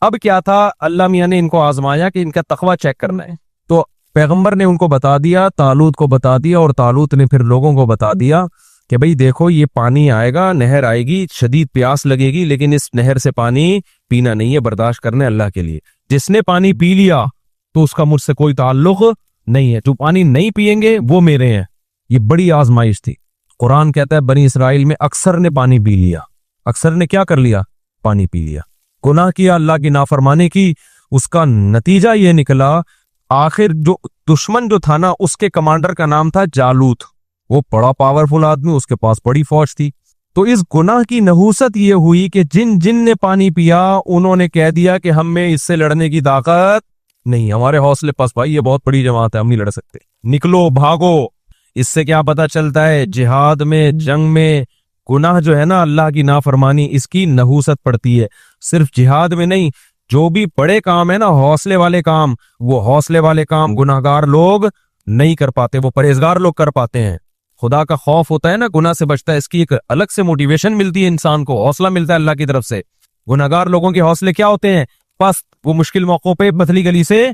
اب کیا تھا، اللہ میاں نے ان کو آزمایا کہ ان کا تقویٰ چیک کرنا ہے. تو پیغمبر نے ان کو بتا دیا، طالوت کو بتا دیا، اور طالوت نے پھر لوگوں کو بتا دیا کہ بھئی دیکھو یہ پانی آئے گا، نہر آئے گی، شدید پیاس لگے گی، لیکن اس نہر سے پانی پینا نہیں ہے، برداشت کرنا ہے اللہ کے لیے. جس نے پانی پی لیا تو اس کا مجھ سے کوئی تعلق نہیں ہے، جو پانی نہیں پیئیں گے وہ میرے ہیں. یہ بڑی آزمائش تھی. قرآن کہتا ہے بنی اسرائیل میں اکثر نے پانی پی لیا. اکثر نے کیا کر لیا؟ پانی پی لیا، گناہ کیا، اللہ کی نافرمانی کی. اس کا نتیجہ یہ نکلا، آخر جو دشمن جو تھا نا اس کے کمانڈر کا نام تھا جالوت. وہ بڑا پاورفل آدمی، اس کے پاس بڑی فوج تھی. تو اس گناہ کی نحوست یہ ہوئی کہ جن نے پانی پیا انہوں نے کہہ دیا کہ ہم میں اس سے لڑنے کی طاقت نہیں، ہمارے حوصلے پس بھائی، یہ بہت بڑی جماعت ہے، ہم نہیں لڑ سکتے، نکلو بھاگو. اس سے کیا پتا چلتا ہے؟ جہاد میں، جنگ میں گناہ جو ہے نا، اللہ کی نافرمانی، اس کی نحوست پڑتی ہے. صرف جہاد میں نہیں، جو بھی بڑے کام ہے نا، حوصلے والے کام، وہ حوصلے والے کام گناہگار لوگ نہیں کر پاتے، وہ پرہیزگار لوگ کر پاتے ہیں. خدا کا خوف ہوتا ہے نا، گناہ سے بچتا ہے، اس کی ایک الگ سے موٹیویشن ملتی ہے انسان کو، حوصلہ ملتا ہے اللہ کی طرف سے. گناہگار لوگوں کے حوصلے کیا ہوتے ہیں؟ پست. وہ مشکل موقعوں پہ پتلی گلی سے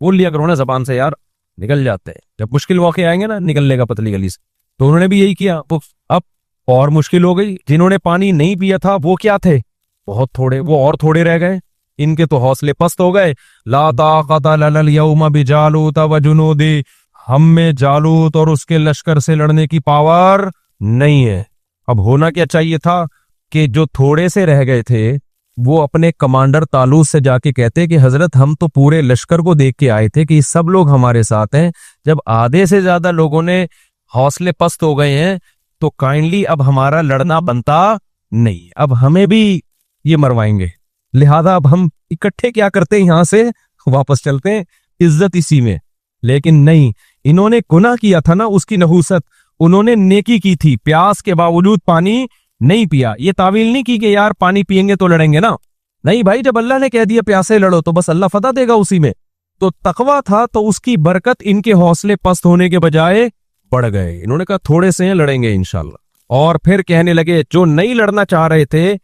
بول لیا کرو نا زبان سے، یار نکل جاتے ہیں، جب مشکل موقع آئیں گے نا نکلنے کا پتلی گلی سے۔ تو انہوں نے بھی یہی کیا، اب اور مشکل ہو گئی، جنہوں نے پانی نہیں پیا تھا وہ کیا تھے، بہت تھوڑے، وہ اور تھوڑے رہ گئے، ان کے تو حوصلے پست ہو گئے۔ لا طاقت لنا اليوم بجالوت وجنود، ہم میں جالوت اور اس کے لشکر سے لڑنے کی پاور نہیں ہے۔ اب ہونا کیا چاہیے تھا کہ جو تھوڑے سے رہ گئے تھے وہ اپنے کمانڈر طالوت سے جا کے کہتے کہ حضرت ہم تو پورے لشکر کو دیکھ کے آئے تھے کہ یہ سب لوگ ہمارے ساتھ ہیں، جب آدھے سے زیادہ لوگوں نے حوصلے پست ہو گئے ہیں تو کائنڈلی اب ہمارا لڑنا بنتا نہیں، اب ہمیں بھی یہ مروائیں گے، لہذا اب ہم اکٹھے کیا کرتے ہیں، یہاں سے واپس چلتے ہیں، عزت اسی میں۔ لیکن نہیں، انہوں نے گناہ کیا تھا نا، اس کی نحوست، انہوں نے نیکی کی تھی، پیاس کے باوجود پانی نہیں پیا۔ یہ تعویل نہیں کی کہ یار پانی پیئیں گے تو لڑیں گے نا، نہیں بھائی، جب اللہ نے کہہ دیا پیاسے لڑو تو بس اللہ فتح دے گا اسی میں۔ تو تقویٰ تھا تو اس کی برکت ان کے حوصلے پست ہونے کے بجائے بڑھ گئے، انہوں نے کہا تھوڑے سے ہیں لڑیں گے انشاءاللہ، اور پھر کہنے لگے جو نہیں لڑنا چاہ رہے تھے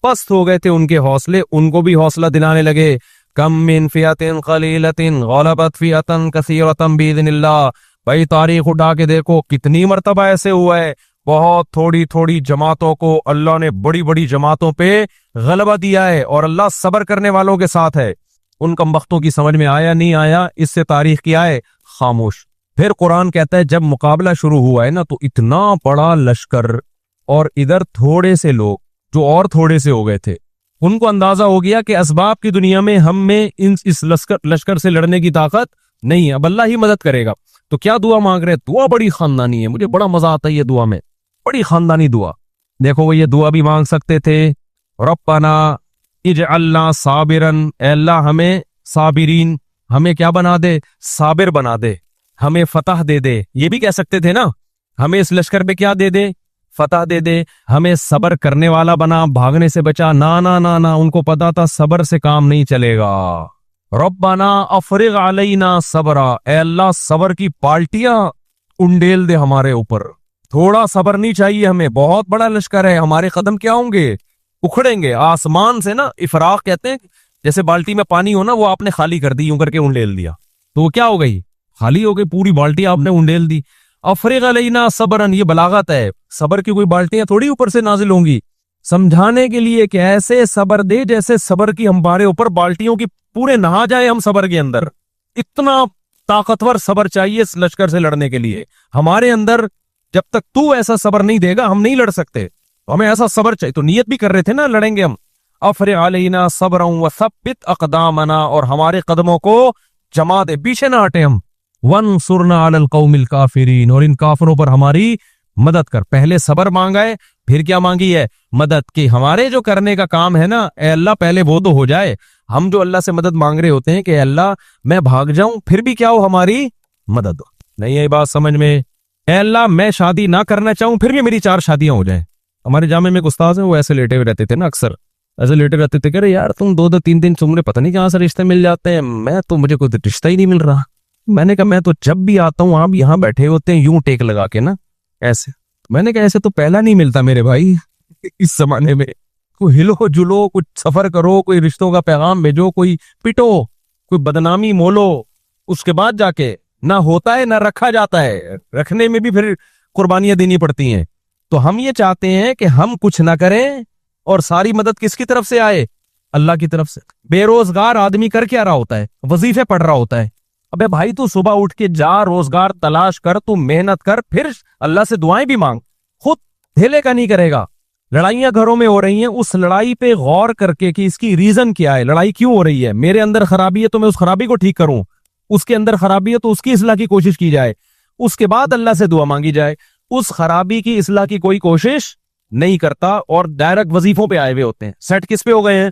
پست ہو گئے تھے ان کے حوصلے، ان کو بھی حوصلہ دلانے لگے۔ کم من فئۃ قلیلۃ غلبت فئۃ کثیرۃ باذن اللہ، بھائی تاریخ اٹھا کے دیکھو کتنی مرتبہ ایسے ہوا ہے، بہت تھوڑی تھوڑی جماعتوں کو اللہ نے بڑی بڑی جماعتوں پہ غلبہ دیا ہے، اور اللہ صبر کرنے والوں کے ساتھ ہے۔ ان کمبختوں کی سمجھ میں آیا نہیں آیا، اس سے تاریخ کیا ہے، خاموش۔ پھر قرآن کہتا ہے جب مقابلہ شروع ہوا ہے نا تو اتنا بڑا لشکر اور ادھر تھوڑے سے لوگ جو اور تھوڑے سے ہو گئے تھے، ان کو اندازہ ہو گیا کہ اسباب کی دنیا میں ہم میں اس لشکر سے لڑنے کی طاقت نہیں ہے، اب اللہ ہی مدد کرے گا۔ تو کیا دعا مانگ رہے، دعا بڑی خاندانی ہے، مجھے بڑا مزہ آتا ہے یہ دعا میں، بڑی خاندانی دعا۔ دیکھو وہ یہ دعا بھی مانگ سکتے تھے، ربنا اجعلنا صابرن، اے اللہ ہمیں صابرین، ہمیں کیا بنا دے، صابر بنا دے، ہمیں فتح دے دے، یہ بھی کہہ سکتے تھے نا، ہمیں اس لشکر پہ کیا دے دے، فتح دے دے، ہمیں صبر کرنے والا بنا، بھاگنے سے بچا۔ نا نا نا نا، ان کو پتا تھا صبر سے کام نہیں چلے گا۔ ربنا افرغ علینا صبرا، اے اللہ صبر کی پالٹیاں انڈیل دے ہمارے اوپر، تھوڑا صبر نہیں چاہیے ہمیں، بہت بڑا لشکر ہے، ہمارے قدم کیا ہوں گے، اکھڑیں گے آسمان سے نا، افراق کہتے ہیں، جیسے بالٹی میں پانی ہو نا، وہ آپ نے خالی کر دی، یوں کر کے انڈیل دیا تو وہ کیا ہو گئی، خالی ہو گئی، پوری بالٹی آپ نے انڈیل دی۔ افرغ علینا صبرن، یہ بلاغت ہے، صبر کی کوئی بالٹیاں تھوڑی اوپر سے نازل ہوں گی، سمجھانے کے لیے کہ ایسے صبر دے جیسے صبر کی ہمارے اوپر بالٹیوں کی پورے نہا جائے ہم صبر کے اندر، اتنا طاقتور صبر چاہیے اس لشکر سے لڑنے کے لیے ہمارے اندر، جب تک تو ایسا صبر نہیں دے گا ہم نہیں لڑ سکتے، تو ہمیں ایسا صبر چاہیے، تو نیت بھی کر رہے تھے نا لڑیں گے ہم۔ افرغ علینا صبرا وثبت اقدامنا، اور ہمارے قدموں کو جما دے، پیچھے نہ ہٹے ہم، وانصرنا علی القوم الکافرین، اور ان کافروں پر ہماری مدد کر۔ پہلے صبر مانگا ہے، پھر کیا مانگی ہے، مدد، کہ ہمارے جو کرنے کا کام ہے نا اے اللہ پہلے وہ تو ہو جائے، ہم جو اللہ سے مدد مانگ رہے ہوتے ہیں کہ اے اللہ میں بھاگ جاؤں پھر بھی کیا ہو، ہماری مدد ہو، نہیں ہے بات سمجھ میں، اے اللہ میں شادی نہ کرنا چاہوں پھر بھی میری 4 شادیاں ہو جائیں۔ ہمارے جامع میں ایک استاذ ہیں، وہ ایسے لیٹے ہوئے رہتے تھے نا، اکثر ایسے لیٹے رہتے تھے کہ یار تم 2 3 دن تمہیں پتہ نہیں کہاں سے رشتے مل جاتے ہیں، میں تو مجھے کوئی رشتہ ہی نہیں مل رہا۔ میں نے کہا میں تو جب بھی آتا ہوں آپ یہاں بیٹھے ہوتے ہیں یوں ٹیک لگا کے نا ایسے، میں نے کہا ایسے تو پہلا نہیں ملتا میرے بھائی اس زمانے میں، کوئی ہلو جلو، کچھ سفر کرو، کوئی رشتوں کا پیغام بھیجو، کوئی پٹو، کوئی بدنامی مولو، اس کے بعد جا کے نہ ہوتا ہے نہ رکھا جاتا ہے، رکھنے میں بھی پھر قربانیاں دینی پڑتی ہیں۔ تو ہم یہ چاہتے ہیں کہ ہم کچھ نہ کریں اور ساری مدد کس کی طرف سے آئے، اللہ کی طرف سے۔ بے روزگار آدمی کر کیا رہا ہوتا ہے، وظیفے پڑھ رہا ہوتا ہے، ابے بھائی تو صبح اٹھ کے جا، روزگار تلاش کر، تو محنت کر، پھر اللہ سے دعائیں بھی مانگ، خود دھیلے کا نہیں کرے گا۔ لڑائیاں گھروں میں ہو رہی ہیں، اس لڑائی پہ غور کر کے کہ اس کی ریزن کیا ہے، لڑائی کیوں ہو رہی ہے، میرے اندر خرابی ہے تو میں اس خرابی کو ٹھیک کروں، اس کے اندر خرابی ہے تو اس کی اصلاح کی کوشش کی جائے، اس کے بعد اللہ سے دعا مانگی جائے۔ اس خرابی کی اصلاح کی کوئی کوشش نہیں کرتا اور ڈائریکٹ وظیفوں پہ آئے ہوئے ہوتے ہیں۔ سیٹ کس پہ ہو گئے ہیں،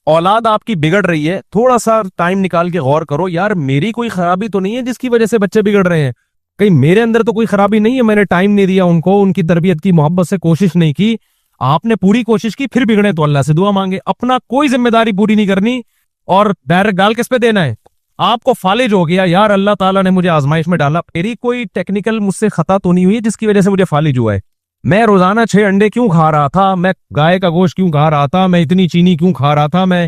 اولاد آپ کی بگڑ رہی ہے، تھوڑا سا ٹائم نکال کے غور کرو، یار میری کوئی خرابی تو نہیں ہے جس کی وجہ سے بچے بگڑ رہے ہیں، کہیں میرے اندر تو کوئی خرابی نہیں ہے، میں نے ٹائم نہیں دیا ان کو، ان کی تربیت کی، محبت سے کوشش نہیں کی، آپ نے پوری کوشش کی پھر بگڑے تو اللہ سے دعا مانگے، اپنا کوئی ذمہ داری پوری نہیں کرنی اور ڈائریکٹ ڈال کس پہ دینا ہے، آپ کو فالج ہو گیا، یار اللہ تعالیٰ نے مجھے آزمائش میں ڈالا، میری کوئی ٹیکنیکل مجھ سے خطا تو نہیں ہوئی جس کی وجہ سے مجھے فالج ہوا ہے، میں روزانہ 6 انڈے کیوں کھا رہا تھا، میں گائے کا گوشت کیوں کھا رہا تھا، میں اتنی چینی کیوں کھا رہا تھا، میں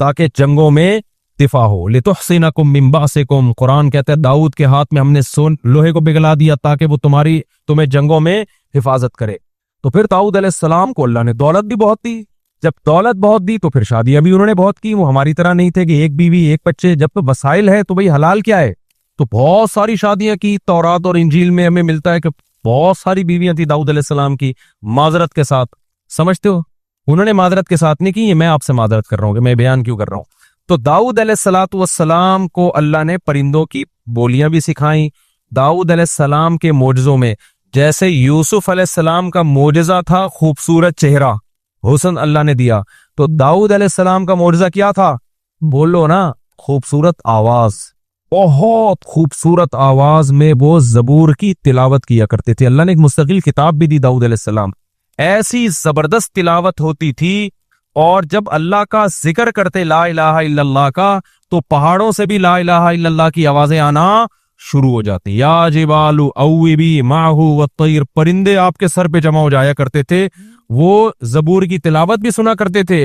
تاکہ جنگوں میں دفاع ہو. لتحصنکم من بأسکم، قرآن کہتا ہے داؤد کے ہاتھ میں ہم نے لوہے کو پگھلا دیا تاکہ وہ تمہیں جنگوں میں حفاظت کرے. تو پھر داؤد علیہ السلام کو اللہ نے دولت بھی بہت دی. جب دولت بہت دی تو پھر شادیاں بھی انہوں نے بہت کی. وہ ہماری طرح نہیں تھے کہ ایک بیوی ایک بچے. جب تو وسائل ہے تو بھئی حلال کیا ہے، تو بہت ساری شادیاں کی. تورات اور انجیل میں ہمیں ملتا ہے کہ بہت ساری بیویاں تھی داؤد علیہ السلام کی، معذرت کے ساتھ. سمجھتے ہو، انہوں نے معذرت کے ساتھ نہیں کی. یہ میں آپ سے معذرت کر رہا ہوں کہ میں بیان کیوں کر رہا ہوں. تو داؤد علیہ السلام کو اللہ نے پرندوں کی بولیاں بھی سکھائیں. داؤد علیہ السلام کے معجزوں میں جیسے یوسف علیہ السلام کا معجزہ تھا خوبصورت چہرہ، حسن اللہ نے دیا، تو داؤد علیہ السلام کا معجزہ کیا تھا؟ بولو نا، خوبصورت آواز. بہت خوبصورت آواز میں وہ زبور کی تلاوت کیا کرتے تھے. اللہ نے ایک مستقل کتاب بھی دی داؤد علیہ السلام. ایسی زبردست تلاوت ہوتی تھی. اور جب اللہ کا ذکر کرتے لا الہ الا اللہ کا، تو پہاڑوں سے بھی لا الہ الا اللہ کی آوازیں آنا شروع ہو جاتی. یا جبال اوبی معہ والطیر، پرندے آپ کے سر پہ جمع ہو جایا کرتے تھے. وہ زبور کی تلاوت بھی سنا کرتے تھے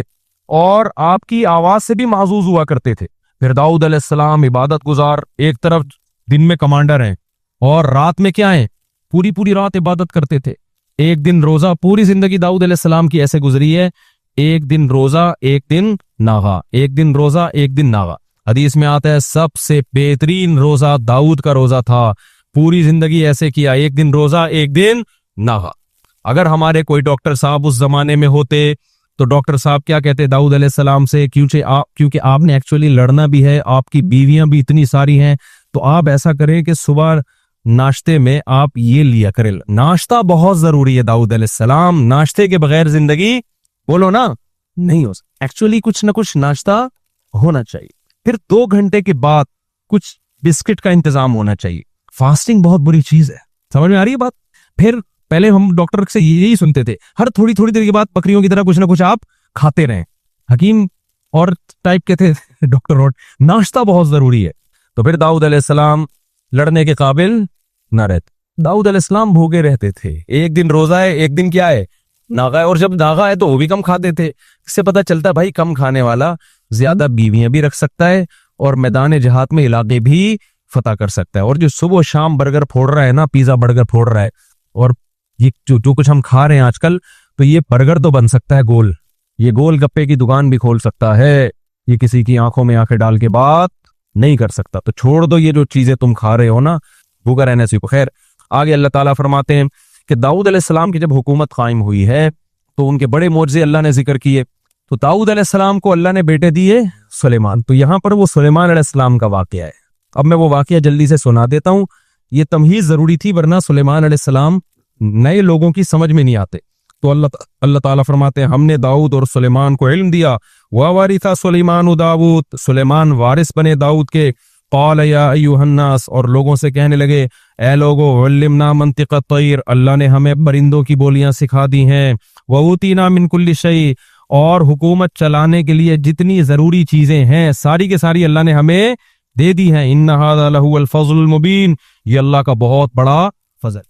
اور آپ کی آواز سے بھی محظوظ ہوا کرتے تھے. پھر داؤد علیہ السلام عبادت گزار، ایک طرف دن میں کمانڈر ہیں اور رات میں کیا ہیں، پوری رات عبادت کرتے تھے. ایک دن روزہ، پوری زندگی داؤد علیہ السلام کی ایسے گزری ہے، ایک دن روزہ ایک دن ناغا، ایک دن روزہ ایک دن ناغا. حدیث میں آتا ہے سب سے بہترین روزہ داؤد کا روزہ تھا. پوری زندگی ایسے کیا، ایک دن روزہ ایک دن ناغا. اگر ہمارے کوئی ڈاکٹر صاحب اس زمانے میں ہوتے تو ڈاکٹر صاحب کیا کہتے داؤد علیہ السلام سے، کیونکہ آپ نے ایکچولی لڑنا بھی ہے، آپ کی بیویاں بھی اتنی ساری ہیں، تو آپ ایسا کریں کہ صبح ناشتے میں آپ یہ لیا کریں. ناشتہ بہت ضروری ہے داؤد علیہ السلام. ناشتے کے بغیر زندگی بولو نا نہیں ہو سکتی. ایکچولی کچھ نہ کچھ ناشتہ ہونا چاہیے. پھر 2 گھنٹے کے بعد کچھ بسکٹ کا انتظام ہونا چاہیے. فاسٹنگ بہت بری چیز ہے. سمجھ میں آ رہی ہے بات؟ پھر پہلے ہم ڈاکٹر سے یہی سنتے تھے ہر تھوڑی دیر کے بعد بکریوں کی طرح کچھ نہ کچھ آپ کھاتے رہیں. حکیم اور ٹائپ کے تھے ڈاکٹر اور ناشتہ بہت ضروری ہے. تو پھر داؤد علیہ السلام لڑنے کے قابل نہ رہتے. داؤد علیہ السلام بھوکے رہتے تھے. ایک دن روزہ ہے ایک دن کیا ہے ناغا ہے. اور جب ناغا ہے تو وہ بھی کم کھاتے تھے. اس سے پتہ چلتا ہے بھائی کم کھانے والا زیادہ بیویاں بھی رکھ سکتا ہے اور میدان جہاد میں علاقے بھی فتح کر سکتا ہے. اور جو صبح و شام برگر پھوڑ رہا ہے نا، پیزا برگر پھوڑ رہا ہے، اور یہ جو کچھ ہم کھا رہے ہیں آج کل، تو یہ برگر تو بن سکتا ہے گول، یہ گول گپے کی دکان بھی کھول سکتا ہے. یہ کسی کی آنکھوں میں آنکھیں ڈال کے بات نہیں کر سکتا. تو چھوڑ دو یہ جو چیزیں تم کھا رہے ہو نا، بھوکا رہنے سے. خیر آگے اللہ تعالیٰ فرماتے ہیں کہ داؤد علیہ السلام کی جب حکومت قائم ہوئی ہے تو ان کے بڑے معجزے اللہ نے ذکر کیے. تو داؤد علیہ السلام کو اللہ نے بیٹے دیے سلیمان. تو یہاں پر وہ سلیمان علیہ السلام کا واقعہ ہے. اب میں وہ واقعہ جلدی سے سنا دیتا ہوں. یہ تمہیز ضروری تھی ورنہ سلیمان علیہ السلام نئے لوگوں کی سمجھ میں نہیں آتے. تو اللہ تعالیٰ فرماتے ہیں ہم نے داؤد اور سلیمان کو علم دیا. وَوَرِثَ سُلَيْمَانُ داؤد، سلیمان وارث بنے داؤد کے. قَالَ يَا أَيُّهَا النَّاسُ، اور لوگوں سے کہنے لگے اے لوگو، عَلِّمْنَا مَنطِقَ الطَّيْرِ، اللہ نے ہمیں پرندوں کی بولیاں سکھا دی ہیں. وَأُوتِينَا مِن كُلِّ شَيْءٍ، اور حکومت چلانے کے لیے جتنی ضروری چیزیں ہیں ساری کے ساری اللہ نے ہمیں دے دی ہیں. إِنَّ هَذَا لَهُوَ الْفَضْلُ الْمُبِينُ، یہ اللہ کا بہت بڑا فضل.